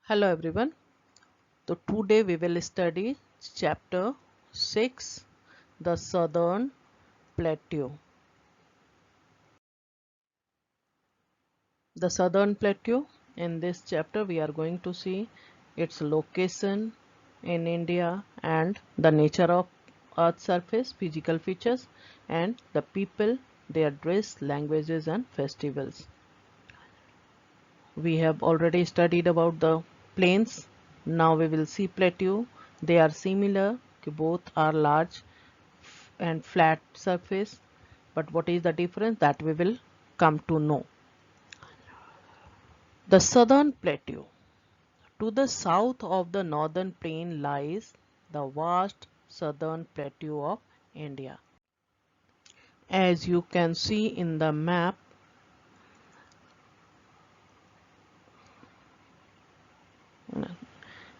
Hello everyone. So today we will study chapter 6, the Southern Plateau. The Southern Plateau, in this chapter we are going to see its location in India and the nature of Earth's surface, physical features and the people, their dress, languages and festivals. We have already studied about the plains. Now we will see plateau. They are similar, both are large and flat surface, but what is the difference that we will come to know. The southern plateau. To the south of the northern plain lies the vast southern plateau of India. As you can see in the map,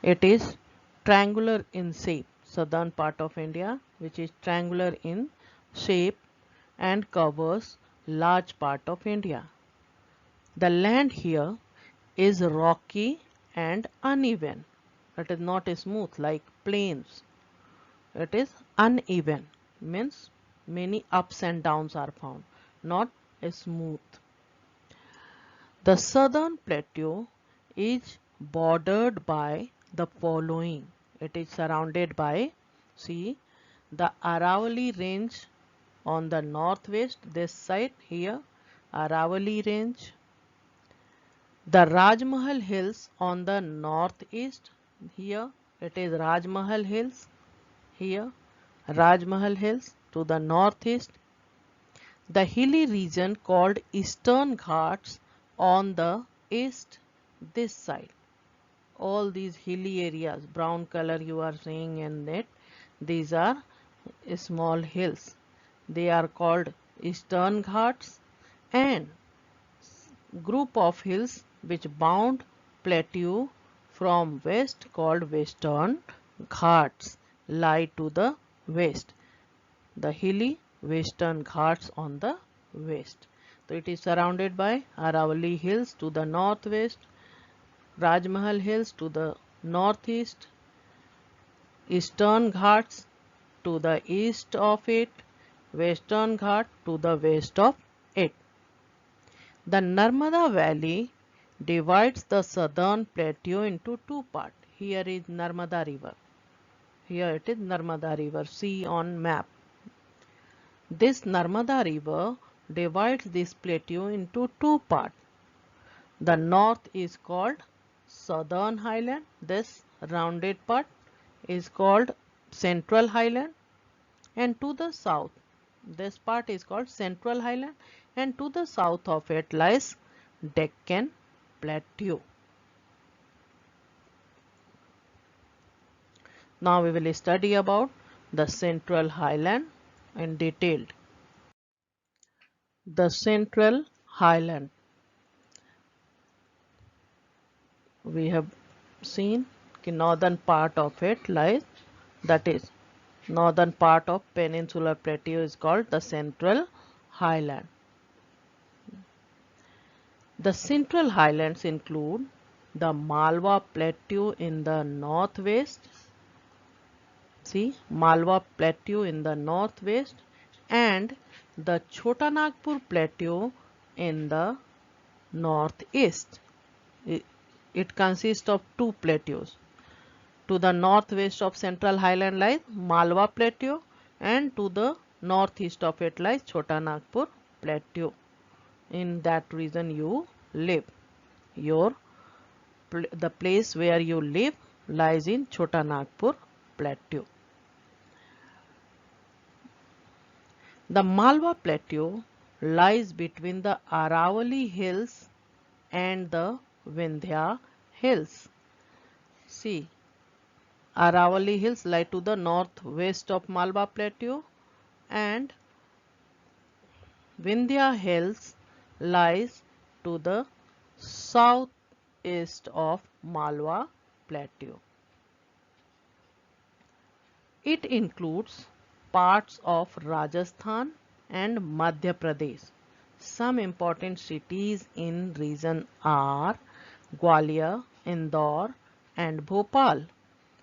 it is triangular in shape. Southern part of India, which is triangular in shape and covers large part of India. The land here is rocky and uneven. It is not smooth like plains. It is uneven, means many ups and downs are found, not smooth. The southern plateau is bordered by the following. It is surrounded by, see, the Aravalli range on the northwest, this side here, Aravalli range. The Rajmahal Hills on the northeast, here it is Rajmahal Hills, here Rajmahal Hills to the northeast. The hilly region called Eastern Ghats on the east, this side. All these hilly areas, brown color you are seeing in it, these are small hills. They are called Eastern Ghats, and group of hills which bound plateau from west called Western Ghats lie to the west. The hilly Western Ghats on the west. So it is surrounded by Aravalli Hills to the northwest, Rajmahal Hills to the northeast, Eastern Ghats to the east of it, Western Ghat to the west of it. The Narmada Valley divides the southern plateau into two parts. Here is Narmada River. Here it is Narmada River. See on map. This Narmada River divides this plateau into two parts. The north is called Southern Highland. This rounded part is called Central Highland. And to the south, this part is called Central Highland. And to the south of it lies Deccan Plateau. Now we will study about the Central Highland in detail. The Central Highland. We have seen the northern part of it lies, that is northern part of peninsular plateau is called the Central Highland. The Central Highlands include the Malwa Plateau in the northwest. See, Malwa Plateau in the northwest and the Chota Nagpur Plateau in the northeast. It consists of two plateaus. To the northwest of Central Highland lies Malwa Plateau and to the northeast of it lies Chota Nagpur Plateau. In that region you live. The place where you live lies in Chota Nagpur Plateau. The Malwa Plateau lies between the Aravalli Hills and the Vindhya Hills. See, Aravalli Hills lie to the northwest of Malwa Plateau and Vindhya Hills lies to the southeast of Malwa Plateau. It includes parts of Rajasthan and Madhya Pradesh. Some important cities in region are Gwalior, Indore and Bhopal.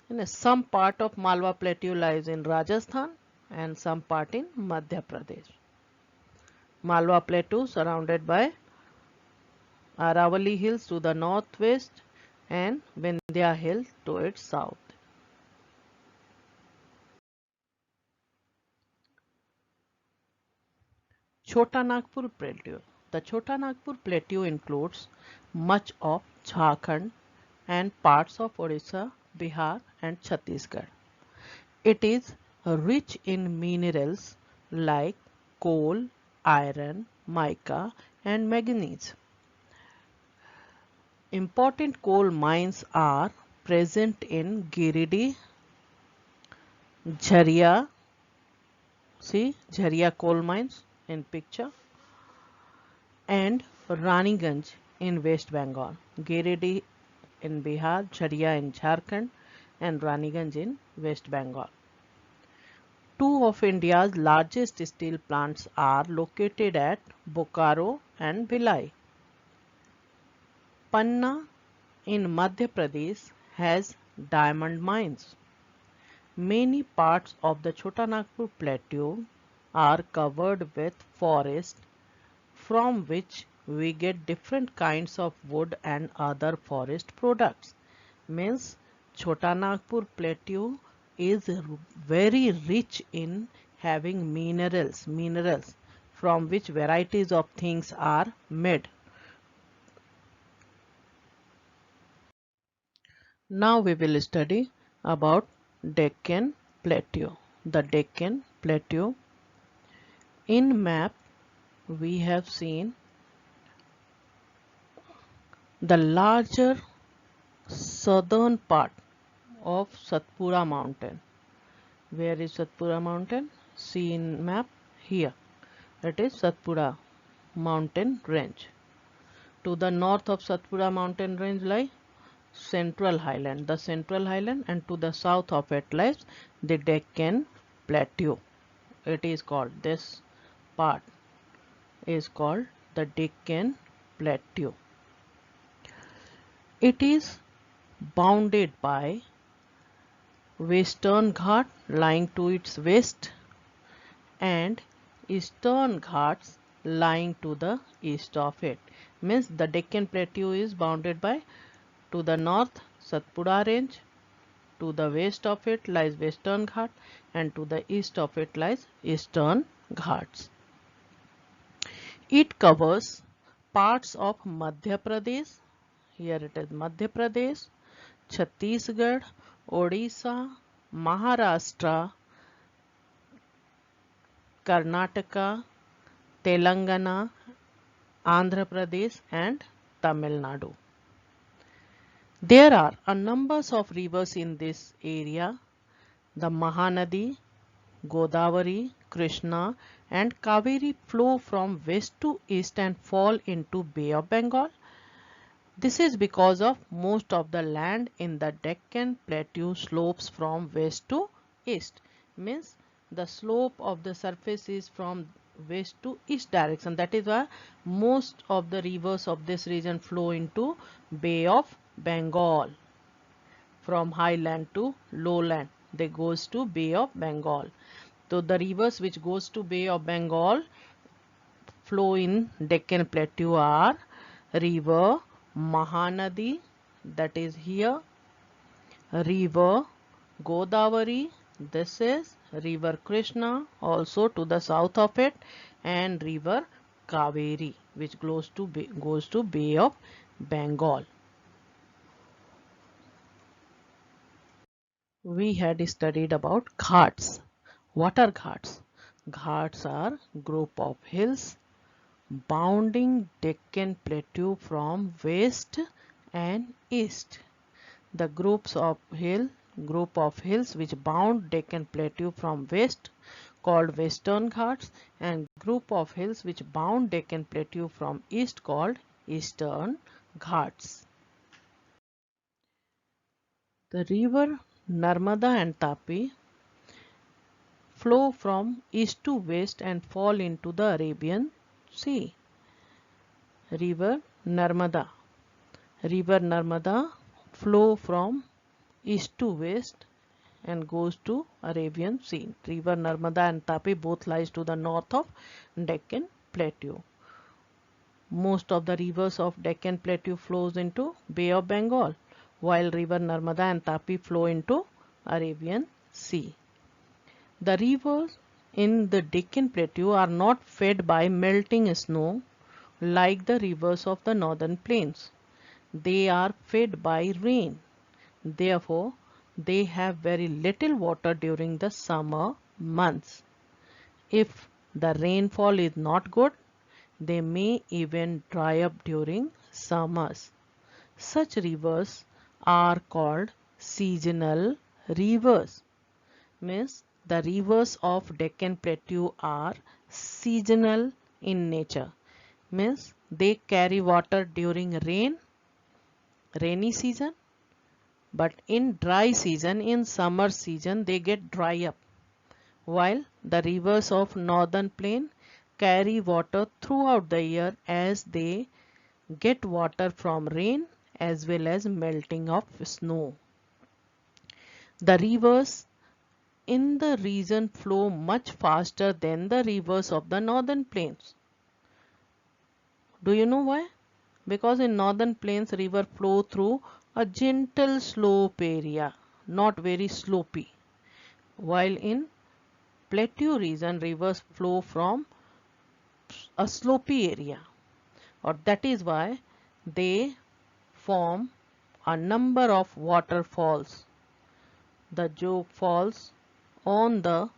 And some part of Malwa Plateau lies in Rajasthan and some part in Madhya Pradesh. Malwa Plateau surrounded by Aravalli Hills to the northwest and Vindhya Hill to its south. Chota Nagpur Plateau. The Chota Nagpur Plateau includes much of Jharkhand and parts of Odisha, Bihar and Chhattisgarh. It is rich in minerals like coal, iron, mica and manganese. Important coal mines are present in Giridih, Jharia, see Jharia coal mines in picture, and Raniganj in West Bengal. Giridih in Bihar, Jharia in Jharkhand and Raniganj in West Bengal. Two of India's largest steel plants are located at Bokaro and Bhilai. Panna in Madhya Pradesh has diamond mines. Many parts of the Chota Nagpur Plateau are covered with forest from which we get different kinds of wood and other forest products. Means Chota Nagpur Plateau is very rich in having minerals from which varieties of things are made. Now we will study about Deccan Plateau. The Deccan Plateau. In map we have seen the larger southern part of Satpura mountain. Where is Satpura mountain? See in map here. It is Satpura mountain range. To the north of Satpura mountain range lie Central Highland, the Central Highland, and to the south of it lies the Deccan Plateau. It is called, this part is called the Deccan Plateau. It is bounded by Western Ghat lying to its west and Eastern Ghats lying to the east of it. Means the Deccan Plateau is bounded by, to the north Satpura range, to the west of it lies Western Ghat and to the east of it lies Eastern Ghats. It covers parts of Madhya Pradesh, here it is Madhya Pradesh, Chhattisgarh, Odisha, Maharashtra, Karnataka, Telangana, Andhra Pradesh and Tamil Nadu. There are a number of rivers in this area. The Mahanadi, Godavari, Krishna and Kaveri flow from west to east and fall into Bay of Bengal. This is because of most of the land in the Deccan Plateau slopes from west to east. Means the slope of the surface is from west to east direction. That is why most of the rivers of this region flow into Bay of Bengal. From highland to lowland, they goes to Bay of Bengal. So the rivers which goes to Bay of Bengal flow in Deccan Plateau are river Mahanadi, that is here, river Godavari, this is river Krishna also to the south of it, and river Kaveri which goes to Bay of Bengal. We had studied about ghats. What are ghats? Ghats are group of hills bounding Deccan Plateau from west and east. The group of hills which bound Deccan Plateau from west called Western Ghats and group of hills which bound Deccan Plateau from east called Eastern Ghats. The river Narmada and Tapi flow from east to west and fall into the Arabian Sea. River Narmada flow from east to west and goes to Arabian Sea. River Narmada and Tapi both lies to the north of Deccan Plateau. Most of the rivers of Deccan Plateau flows into Bay of Bengal, while river Narmada and Tapi flow into Arabian Sea. The rivers in the Deccan Plateau are not fed by melting snow like the rivers of the northern plains. They are fed by rain. Therefore, they have very little water during the summer months. If the rainfall is not good, they may even dry up during summers. Such rivers are called seasonal rivers. Means the rivers of Deccan Plateau are seasonal in nature. Means they carry water during rainy season, but in dry season, in summer season, they get dry up, while the rivers of northern plain carry water throughout the year as they get water from rain as well as melting of snow. The rivers in the region flow much faster than the rivers of the northern plains. Do you know why? Because in northern plains river flow through a gentle slope area, not very slopey, while in plateau region rivers flow from a slopey area, or that is why they form a number of waterfalls. The Jog Falls on the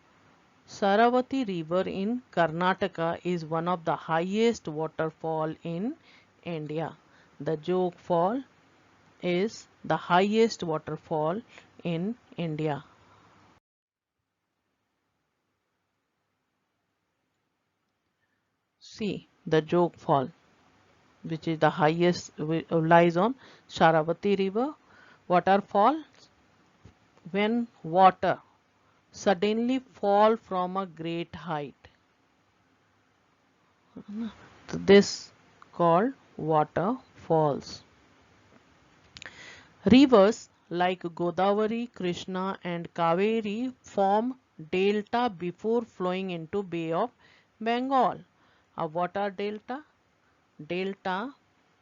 Saravati river in Karnataka is one of the highest waterfall in India. The Jog Fall is the highest waterfall in India. See the Jog Fall, which is the highest, lies on Saravati river. Waterfall when water suddenly fall from a great height. This called waterfalls. Rivers like Godavari, Krishna and Kaveri form delta before flowing into Bay of Bengal. What are delta? Delta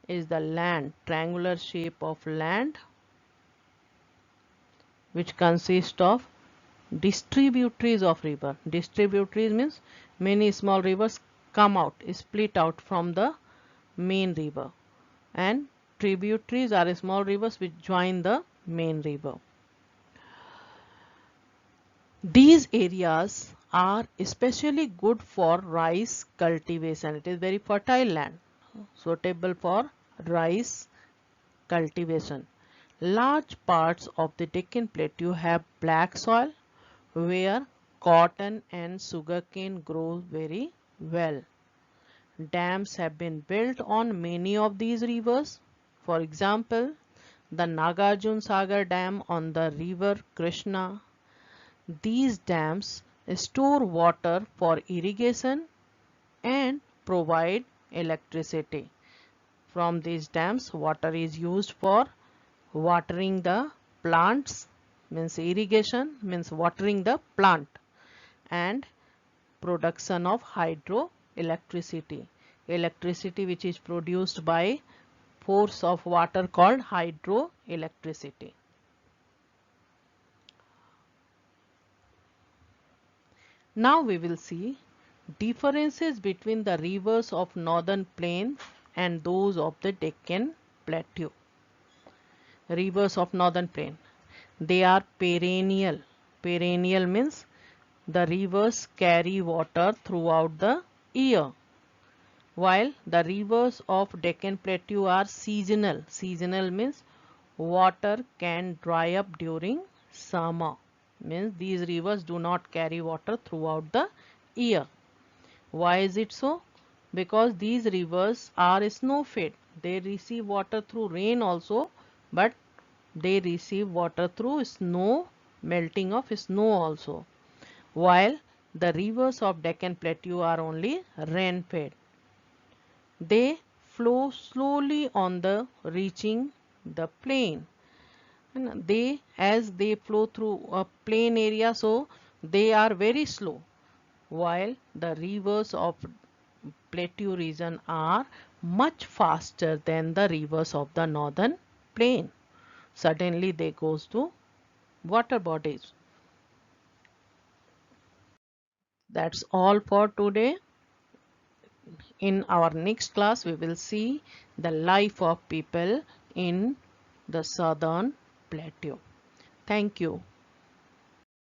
is the land, triangular shape of land which consists of distributaries of river. Distributaries means many small rivers come out, split out from the main river, and tributaries are small rivers which join the main river. These areas are especially good for rice cultivation. It is very fertile land, suitable for rice cultivation. Large parts of the Deccan Plateau have black soil where cotton and sugarcane grow very well. Dams have been built on many of these rivers. For example, the Nagarjun Sagar Dam on the river Krishna. These dams store water for irrigation and provide electricity. From these dams, water is used for watering the plants, means irrigation means watering the plant, and production of hydroelectricity. Electricity which is produced by force of water called hydroelectricity. Now we will see differences between the rivers of northern plain and those of the Deccan Plateau. Rivers of northern plain, they are perennial. Perennial means the rivers carry water throughout the year, while the rivers of Deccan Plateau are seasonal. Seasonal means water can dry up during summer. Means these rivers do not carry water throughout the year. Why is it so? Because these rivers are snow fed. They receive water through rain also, but they receive water through snow, melting of snow also, while the rivers of Deccan Plateau are only rain fed. They flow slowly on the reaching the plain. And they, as they flow through a plain area, so they are very slow, while the rivers of plateau region are much faster than the rivers of the northern plain. Suddenly they goes to water bodies. That's all for today. In our next class, we will see the life of people in the southern plateau. Thank you.